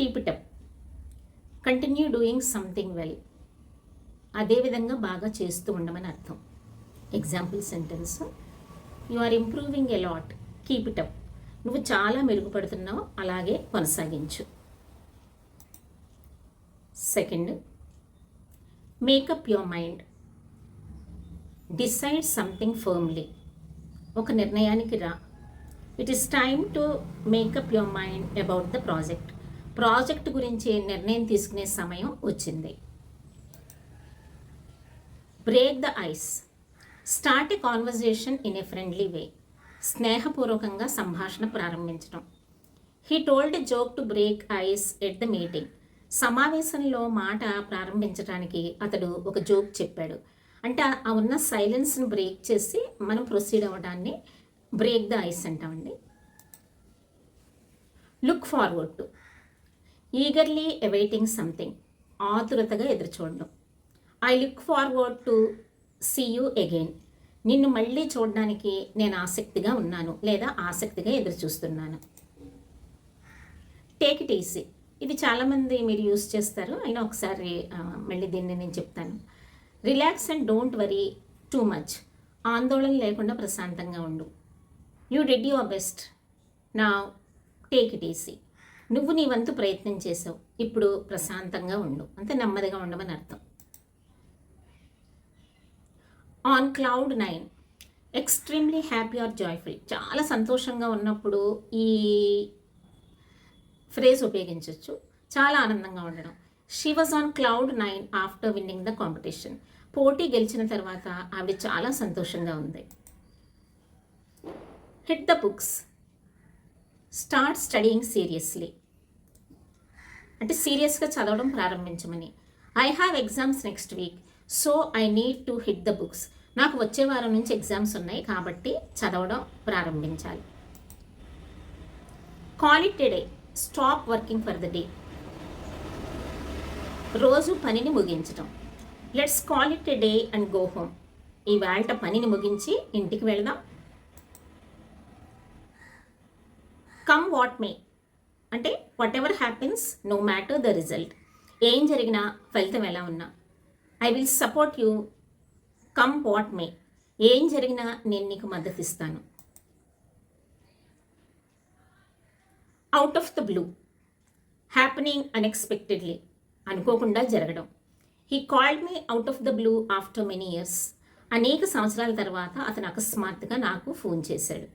Keep it up, continue doing something well. అదేవిధంగా బాగా చేస్తూ ఉండమని అర్థం. Example sentence, you are improving a lot, keep it up. నువ్వు చాలా మెరుగుపడుతున్నావు, అలాగే కొనసాగించు. Second, make up your mind, decide something firmly. ఒక నిర్ణయానికి రా. It is time to make up your mind about the project గురించి నిర్ణయం తీసుకునే సమయం వచ్చింది. Break the ice, start a conversation in a friendly way. స్నేహపూర్వకంగా సంభాషణ ప్రారంభించడం. He told a joke to break ice at the meeting. సమావేశంలో మాట ప్రారంభించడానికి అతడు ఒక జోక్ చెప్పాడు. అంటే ఆ ఉన్న సైలెన్స్ని బ్రేక్ చేసి మనం ప్రొసీడ్ అవ్వడాన్ని బ్రేక్ ద ఐస్ అంటామండి. Look forward to, eagerly awaiting something. ఆతురతగా ఎదురుచూడడం. I look forward to see you again. నిన్ను మళ్ళీ చూడడానికి నేను ఆసక్తిగా ఉన్నాను లేదా ఆసక్తిగా ఎదురు చూస్తున్నాను. టేక్ ఇట్ ఈజీ, ఇది చాలామంది మీరు యూస్ చేస్తారు, అయినా ఒకసారి మళ్ళీ దీన్ని నేను చెప్తాను. Relax and don't worry too much. ఆందోళన లేకుండా ప్రశాంతంగా ఉండు. యూ డిడ్ యువర్ బెస్ట్, నా టేక్ ఇట్ ఈజీ. నువ్వు నీ వంతు ప్రయత్నం చేసావు, ఇప్పుడు ప్రశాంతంగా ఉండు, అంతే నెమ్మదిగా ఉండమని అర్థం. On cloud 9, extremely happy or joyful. చాలా సంతోషంగా ఉన్నప్పుడు ఈ ఫ్రేజ్ ఉపయోగించవచ్చు. చాలా ఆనందంగా ఉండడం. She was on cloud 9 after winning the competition. పోటీ గెలిచిన తర్వాత ఆవిడ చాలా సంతోషంగా ఉంది. Hit the books, start studying seriously. అంటే సీరియస్గా చదవడం ప్రారంభించమని. I have exams next week, so I need to hit the books. నాకు వచ్చే వారం నుంచి ఎగ్జామ్స్ ఉన్నాయి కాబట్టి చదవడం ప్రారంభించాలి. Call it a day, stop working for the day. రోజు పనిని ముగించడం. Let's call it a day and go home. ఈవేళ పనిని ముగించి ఇంటికి వెళ్దాం. కమ్ వాట్ మే, అంటే whatever happens, no matter the result. ఏం జరిగినా, ఫలితం ఎలా ఉన్నా. I will support you come what may. ఏం జరిగినా నేను నీకు మద్దతు ఇస్తాను. Out of the blue, happening unexpectedly. అనుకోకుండా జరగడం. He called me out of the blue after many years. అనేక సంవత్సరాల తర్వాత అతను అకస్మాత్తుగా నాకు ఫోన్ చేశాడు.